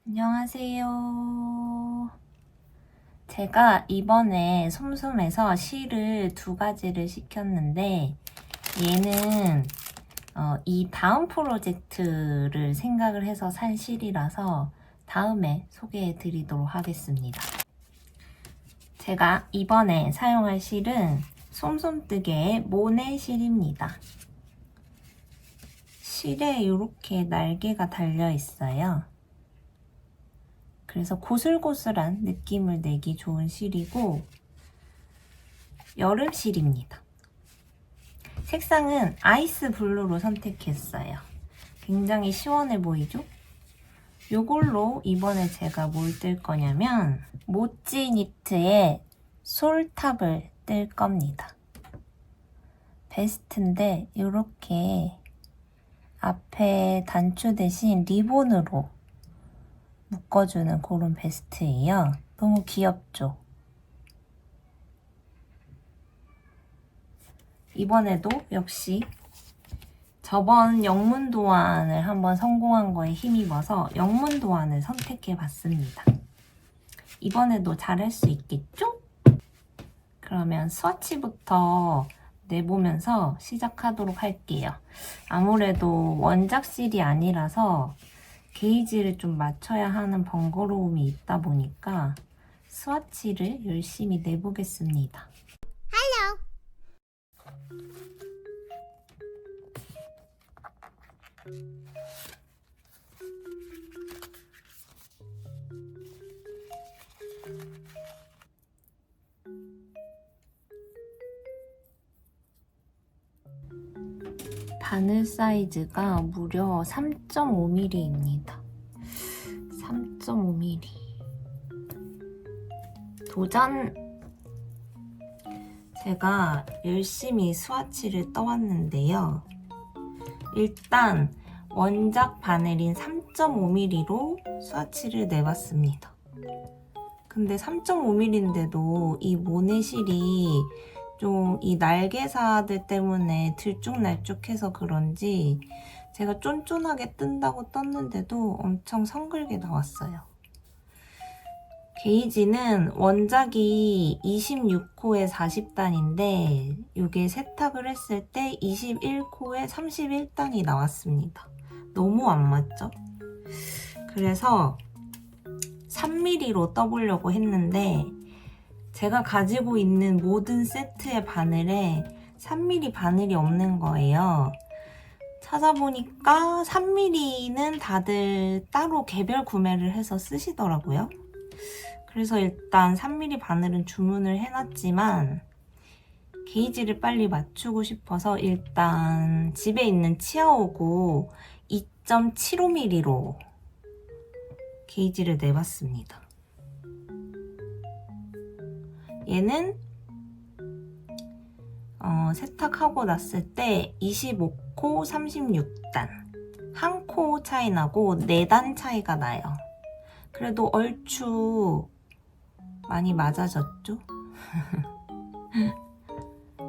안녕하세요. 제가 이번에 솜솜에서 실을 2가지를 시켰는데 얘는 이 다음 프로젝트를 생각을 해서 산 실이라서 다음에 소개해 드리도록 하겠습니다. 제가 이번에 사용할 실은 솜솜뜨개의 모네 실입니다. 실에 이렇게 날개가 달려 있어요. 그래서 고슬고슬한 느낌을 내기 좋은 실이고 여름 실입니다. 색상은 아이스 블루로 선택했어요. 굉장히 시원해 보이죠? 이걸로 이번에 제가 뭘 뜰 거냐면 모찌 니트의 솔탑을 뜰 겁니다. 베스트인데 이렇게 앞에 단추 대신 리본으로 묶어주는 그런 베스트예요. 너무 귀엽죠? 이번에도 역시 저번 영문도안을 한번 성공한 거에 힘입어서 영문도안을 선택해봤습니다. 이번에도 잘할 수 있겠죠? 그러면 스와치부터 내보면서 시작하도록 할게요. 아무래도 원작실이 아니라서 게이지를 좀 맞춰야 하는 번거로움이 있다 보니까 스와치를 열심히 내보겠습니다. 바늘 사이즈가 무려 3.5mm입니다. 3.5mm. 도전! 제가 열심히 스와치를 떠왔는데요. 일단 원작 바늘인 3.5mm로 스와치를 내봤습니다. 근데 3.5mm인데도 이 모네실이 좀 이 날개사들 때문에 들쭉날쭉해서 그런지 제가 쫀쫀하게 뜬다고 떴는데도 엄청 성글게 나왔어요. 게이지는 원작이 26코에 40단인데 이게 세탁을 했을 때 21코에 31단이 나왔습니다. 너무 안 맞죠? 그래서 3mm로 떠보려고 했는데 제가 가지고 있는 모든 세트의 바늘에 3mm 바늘이 없는 거예요. 찾아보니까 3mm는 다들 따로 개별 구매를 해서 쓰시더라고요. 그래서 일단 3mm 바늘은 주문을 해놨지만 게이지를 빨리 맞추고 싶어서 일단 집에 있는 치아오구 2.75mm로 게이지를 내봤습니다. 얘는 세탁하고 났을 때 25코 36단 한 코 차이 나고 4단 차이가 나요. 그래도 얼추 많이 맞아졌죠?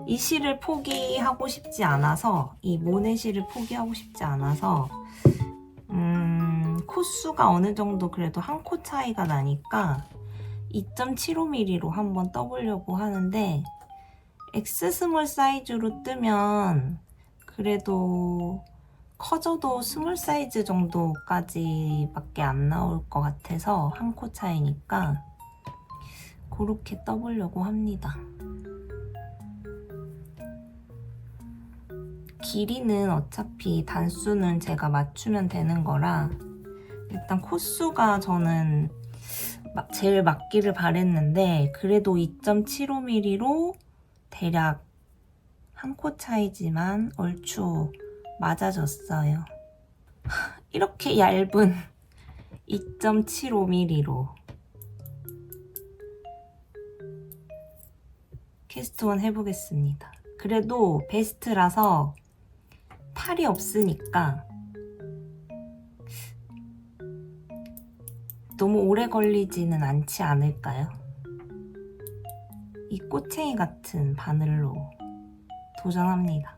이 실을 포기하고 싶지 않아서 이 모네 실을 포기하고 싶지 않아서 코수가 어느 정도 그래도 한 코 차이가 나니까 2.75mm로 한번 떠보려고 하는데 X 스몰 사이즈로 뜨면 그래도 커져도 스몰 사이즈 정도까지밖에 안 나올 것 같아서 한 코 차이니까 그렇게 떠보려고 합니다. 길이는 어차피 단수는 제가 맞추면 되는 거라 일단 코수가 저는 제일 맞기를 바랬는데 그래도 2.75mm로 대략 한 코 차이지만 얼추 맞아졌어요. 이렇게 얇은 2.75mm로 캐스트온 해보겠습니다. 그래도 베스트라서 팔이 없으니까 너무 오래 걸리지는 않지 않을까요? 이 꼬챙이 같은 바늘로 도전합니다.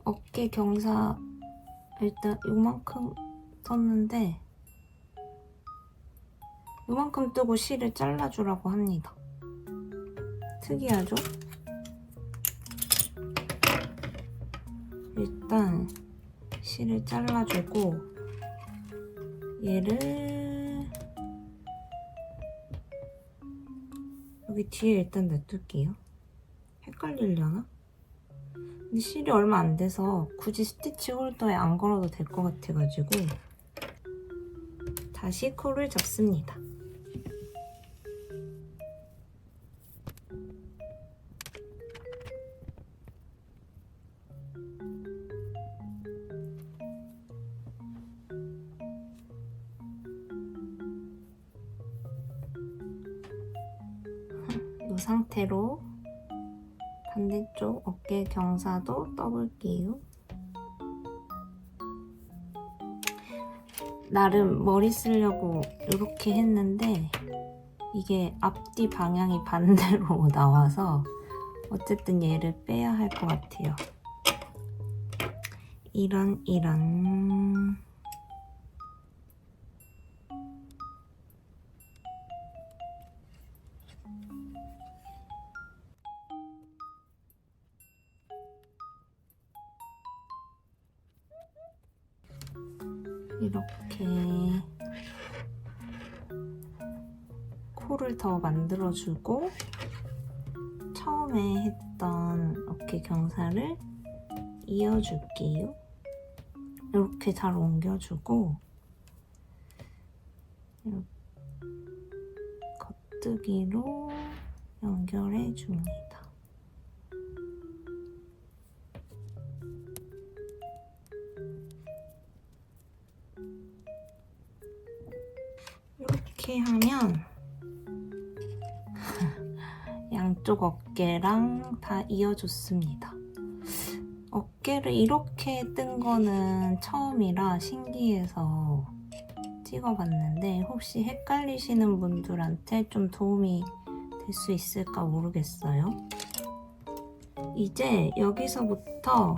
어깨 경사 일단 요만큼 떴는데 요만큼 뜨고 실을 잘라주라고 합니다. 특이하죠? 일단 실을 잘라주고 얘를 여기 뒤에 일단 놔둘게요. 헷갈리려나? 근데 실이 얼마 안 돼서 굳이 스티치 홀더에 안 걸어도 될 것 같아가지고 다시 코를 잡습니다. 이 상태로 반대쪽 어깨 경사도 떠볼게요. 나름 머리 쓰려고 이렇게 했는데 이게 앞뒤 방향이 반대로 나와서 어쨌든 얘를 빼야 할 것 같아요. 이런 이렇게 코를 더 만들어주고 처음에 했던 어깨 경사를 이어줄게요. 이렇게 잘 옮겨주고 이렇게 겉뜨기로 연결해줍니다. 이렇게 하면 양쪽 어깨랑 다 이어줬습니다. 어깨를 이렇게 뜬 거는 처음이라 신기해서 찍어봤는데 혹시 헷갈리시는 분들한테 좀 도움이 될 수 있을까 모르겠어요. 이제 여기서부터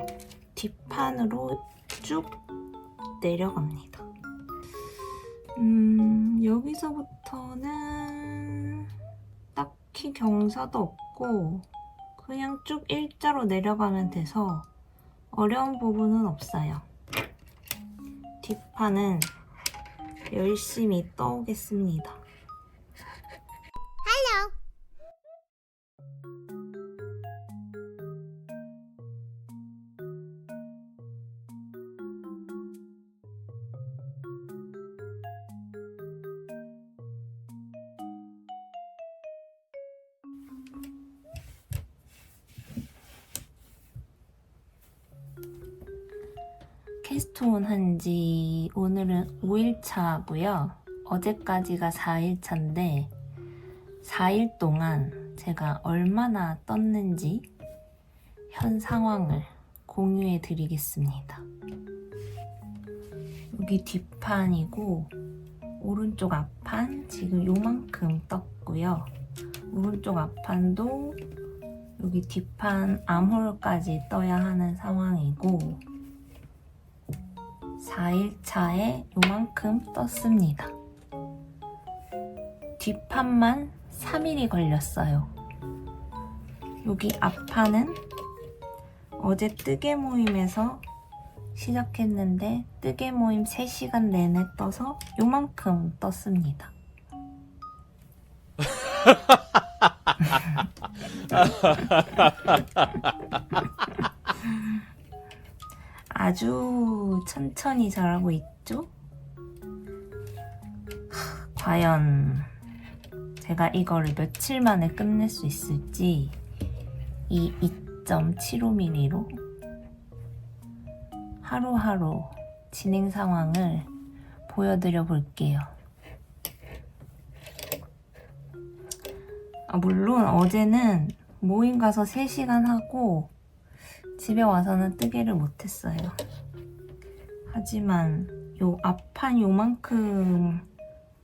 뒷판으로 쭉 내려갑니다. 여기서부터는 딱히 경사도 없고 그냥 쭉 일자로 내려가면 돼서 어려운 부분은 없어요. 뒷판은 열심히 떠오겠습니다. 캐스트온 한지 오늘은 5일차고요. 어제까지가 4일차인데 4일 동안 제가 얼마나 떴는지 현 상황을 공유해 드리겠습니다. 여기 뒷판이고 오른쪽 앞판 지금 요만큼 떴고요. 오른쪽 앞판도 여기 뒷판 암홀까지 떠야 하는 상황이고 4일차에 요만큼 떴습니다. 뒷판만 3일이 걸렸어요. 여기 앞판은 어제 뜨개 모임에서 시작했는데 뜨개 모임 3시간 내내 떠서 요만큼 떴습니다. 아주 천천히 자라고 있죠? 과연 제가 이거를 며칠 만에 끝낼 수 있을지 이 2.75mm로 하루하루 진행 상황을 보여드려 볼게요. 물론 어제는 모임 가서 3시간 하고 집에 와서는 뜨개를 못했어요. 하지만 요 앞판 요만큼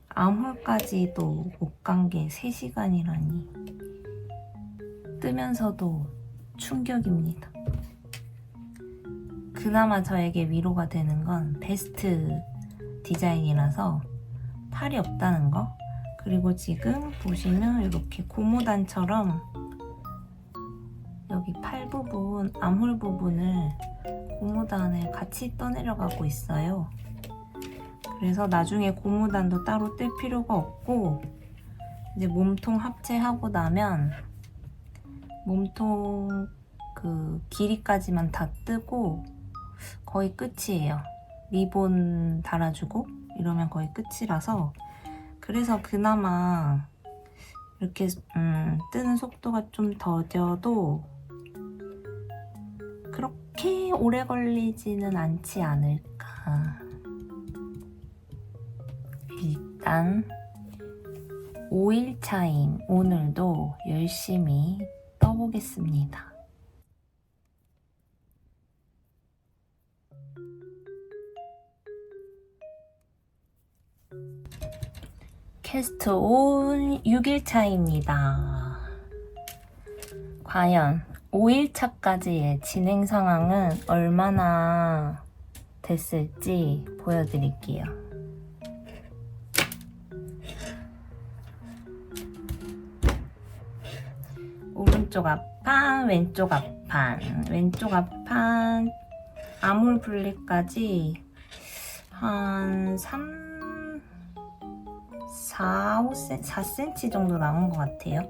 암홀까지도 못 간 게 3시간이라니 뜨면서도 충격입니다. 그나마 저에게 위로가 되는 건 베스트 디자인이라서 팔이 없다는 거. 그리고 지금 보시면 이렇게 고무단처럼 여기 팔 부분, 암홀 부분을 고무단에 같이 떠내려가고 있어요. 그래서 나중에 고무단도 따로 뜰 필요가 없고, 이제 몸통 합체하고 나면 몸통 그 길이까지만 다 뜨고 거의 끝이에요. 리본 달아주고 이러면 거의 끝이라서, 그래서 그나마 이렇게 뜨는 속도가 좀 더뎌도 그렇게 오래 걸리지는 않지 않을까. 일단 5일차인 오늘도 열심히 떠보겠습니다. 캐스트 온 6일차입니다. 과연 5일차까지의 진행 상황은 얼마나 됐을지 보여드릴게요. 오른쪽 앞판, 왼쪽 앞판. 왼쪽 앞판 암홀 분리까지 한 4cm 정도 남은 것 같아요.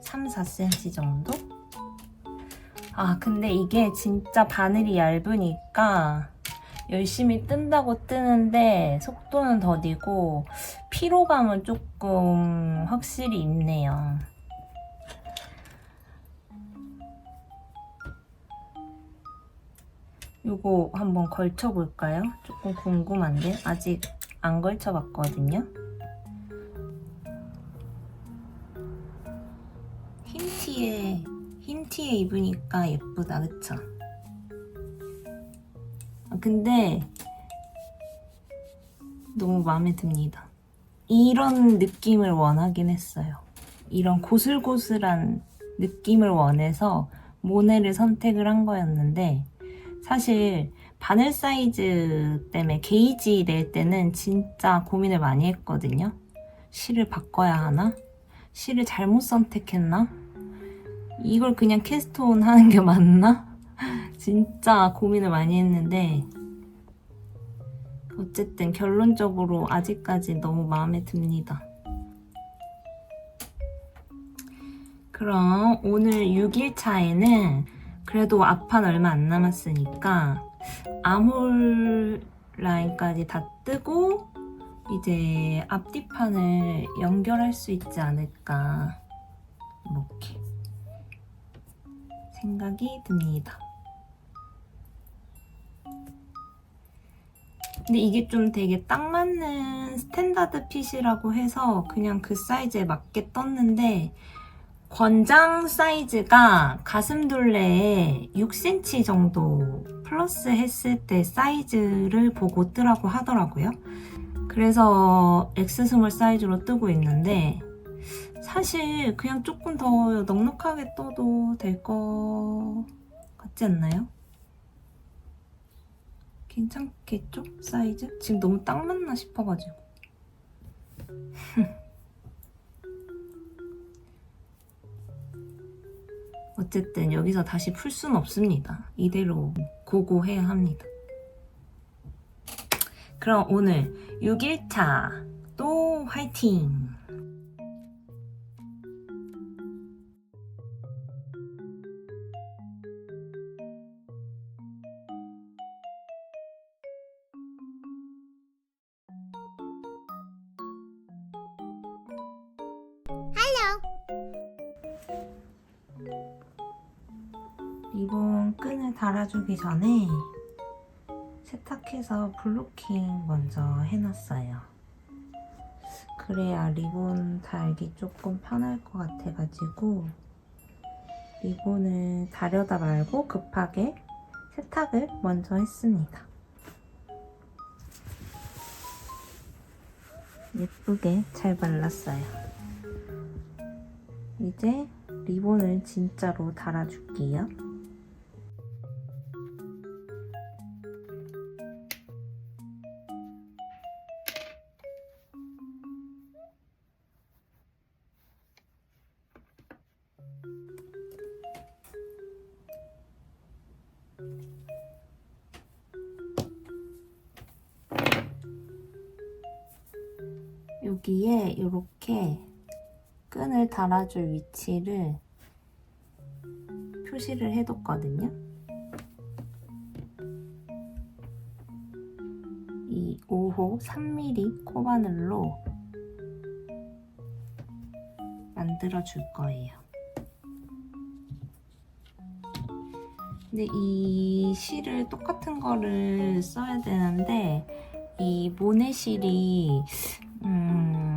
3, 4cm 정도? 아, 근데 이게 진짜 바늘이 얇으니까 열심히 뜬다고 뜨는데 속도는 더디고 피로감은 조금 확실히 있네요. 요거 한번 걸쳐볼까요? 조금 궁금한데 아직 안 걸쳐봤거든요. 흰 티에 입으니까 예쁘다, 그쵸? 근데 너무 마음에 듭니다. 이런 느낌을 원하긴 했어요. 이런 고슬고슬한 느낌을 원해서 모네를 선택을 한 거였는데, 사실 바늘 사이즈 때문에 게이지 낼 때는 진짜 고민을 많이 했거든요. 실을 바꿔야 하나? 실을 잘못 선택했나? 이걸 그냥 캐스트온 하는 게 맞나? 진짜 고민을 많이 했는데 어쨌든 결론적으로 아직까지 너무 마음에 듭니다. 그럼 오늘 6일차에는 그래도 앞판 얼마 안 남았으니까 암홀 라인까지 다 뜨고 이제 앞뒤판을 연결할 수 있지 않을까, 이렇게 생각이 듭니다. 근데 이게 좀 되게 딱 맞는 스탠다드 핏이라고 해서 그냥 그 사이즈에 맞게 떴는데, 권장 사이즈가 가슴둘레에 6cm 정도 플러스 했을 때 사이즈를 보고 뜨라고 하더라고요. 그래서 X스몰 사이즈로 뜨고 있는데, 사실 그냥 조금 더 넉넉하게 떠도 될 것 같지 않나요? 괜찮겠죠? 사이즈? 지금 너무 딱 맞나 싶어가지고. 어쨌든 여기서 다시 풀 수는 없습니다. 이대로 고고해야 합니다. 그럼 오늘 6일차 또 화이팅! 리본 끈을 달아주기 전에 세탁해서 블로킹 먼저 해놨어요. 그래야 리본 달기 조금 편할 것 같아가지고 리본을 다려다 말고 급하게 세탁을 먼저 했습니다. 예쁘게 잘 발랐어요. 이제 리본을 진짜로 달아줄게요. 여기에 이렇게 끈을 달아줄 위치를 표시를 해뒀거든요. 이 5호 3mm 코바늘로 만들어 줄 거예요. 근데 이 실을 똑같은 거를 써야 되는데 이 모네실이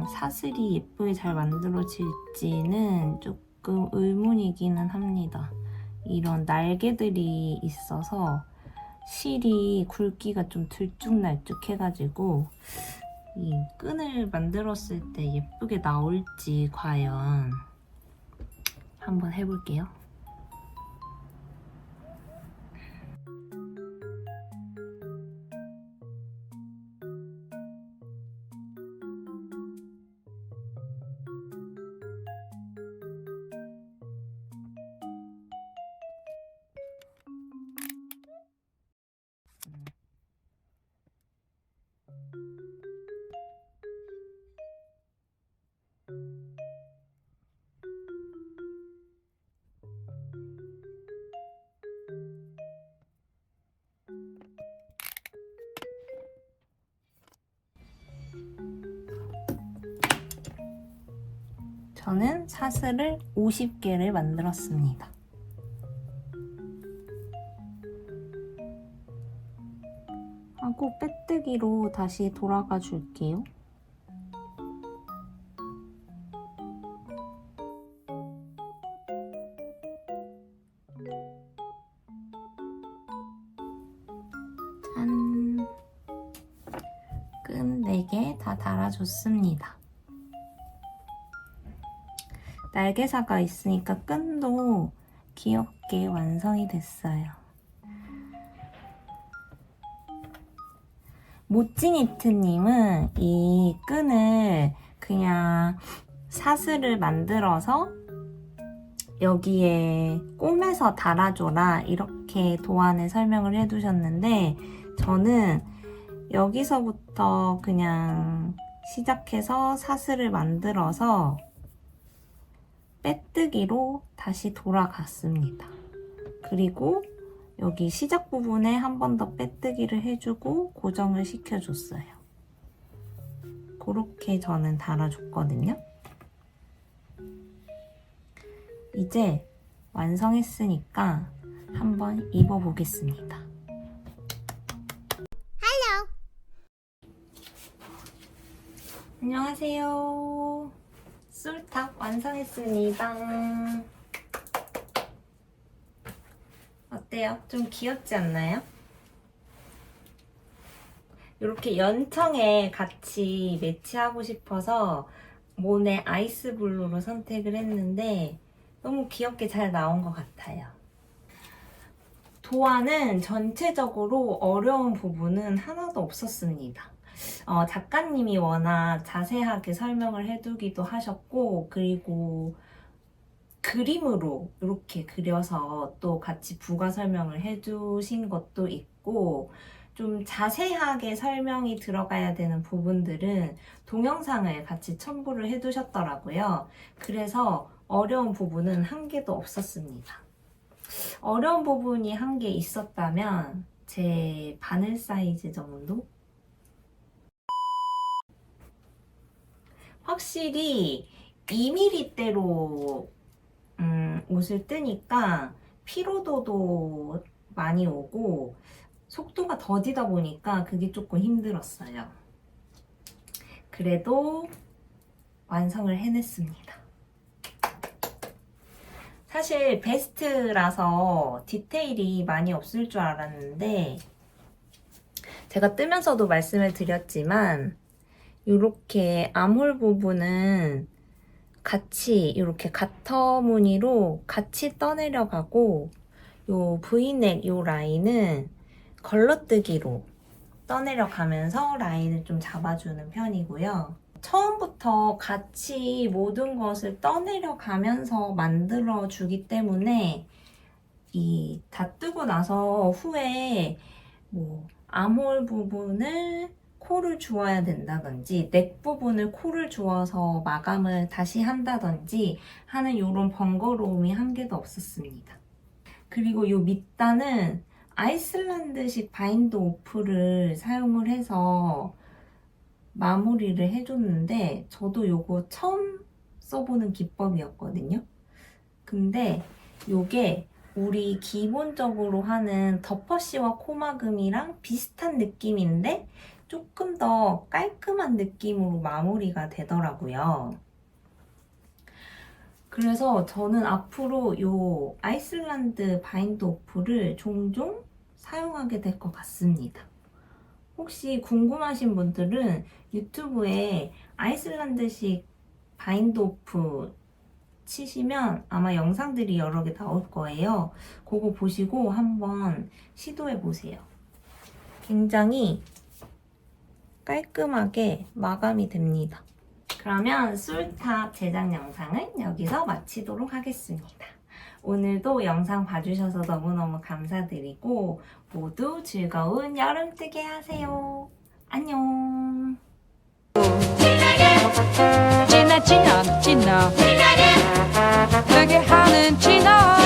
사슬이 예쁘게 잘 만들어질지는 조금 의문이기는 합니다. 이런 날개들이 있어서 실이 굵기가 좀 들쭉날쭉해가지고 이 끈을 만들었을 때 예쁘게 나올지 과연 한번 해볼게요. 저는 사슬을 50개를 만들었습니다. 하고 빼뜨기로 다시 돌아가 줄게요. 짠! 끈 4개 다 달아줬습니다. 날개사가 있으니까 끈도 귀엽게 완성이 됐어요. 모찌니트님은 이 끈을 그냥 사슬을 만들어서 여기에 꿰매서 달아줘라 이렇게 도안에 설명을 해두셨는데 저는 여기서부터 그냥 시작해서 사슬을 만들어서 빼뜨기로 다시 돌아갔습니다. 그리고 여기 시작 부분에 한 번 더 빼뜨기를 해주고 고정을 시켜줬어요. 그렇게 저는 달아줬거든요. 이제 완성했으니까 한번 입어보겠습니다. Hello. 안녕하세요. 솔탑 완성했습니다. 어때요? 좀 귀엽지 않나요? 이렇게 연청에 같이 매치하고 싶어서 모네 아이스 블루로 선택을 했는데 너무 귀엽게 잘 나온 것 같아요. 도안은 전체적으로 어려운 부분은 하나도 없었습니다. 작가님이 워낙 자세하게 설명을 해두기도 하셨고 그리고 그림으로 이렇게 그려서 또 같이 부가 설명을 해주신 것도 있고 좀 자세하게 설명이 들어가야 되는 부분들은 동영상을 같이 첨부를 해두셨더라고요. 그래서 어려운 부분은 한 개도 없었습니다. 어려운 부분이 한 개 있었다면 제 바늘 사이즈 정도? 확실히 2mm대로 옷을 뜨니까 피로도도 많이 오고 속도가 더디다 보니까 그게 조금 힘들었어요. 그래도 완성을 해냈습니다. 사실 베스트라서 디테일이 많이 없을 줄 알았는데 제가 뜨면서도 말씀을 드렸지만 이렇게 암홀 부분은 같이 이렇게 가터 무늬로 같이 떠내려가고 요 V넥 요 라인은 걸러뜨기로 떠내려가면서 라인을 좀 잡아주는 편이고요. 처음부터 같이 모든 것을 떠내려가면서 만들어주기 때문에 다 뜨고 나서 후에 뭐 암홀 부분을 코를 주어야 된다든지 넥 부분을 코를 주어서 마감을 다시 한다든지 하는 이런 번거로움이 한 개도 없었습니다. 그리고 이 밑단은 아이슬란드식 바인드 오프를 사용을 해서 마무리를 해줬는데 저도 이거 처음 써보는 기법이었거든요. 근데 이게 우리 기본적으로 하는 덮어씌와 코마금이랑 비슷한 느낌인데 조금 더 깔끔한 느낌으로 마무리가 되더라고요. 그래서 저는 앞으로 이 아이슬란드 바인드 오프를 종종 사용하게 될 것 같습니다. 혹시 궁금하신 분들은 유튜브에 아이슬란드식 바인드 오프 치시면 아마 영상들이 여러 개 나올 거예요. 그거 보시고 한번 시도해 보세요. 굉장히 깔끔하게 마감이 됩니다. 그러면 솔탑 제작 영상은 여기서 마치도록 하겠습니다. 오늘도 영상 봐주셔서 너무너무 감사드리고 모두 즐거운 여름뜨기 하세요. 안녕. 진아 뜨게 하는 진아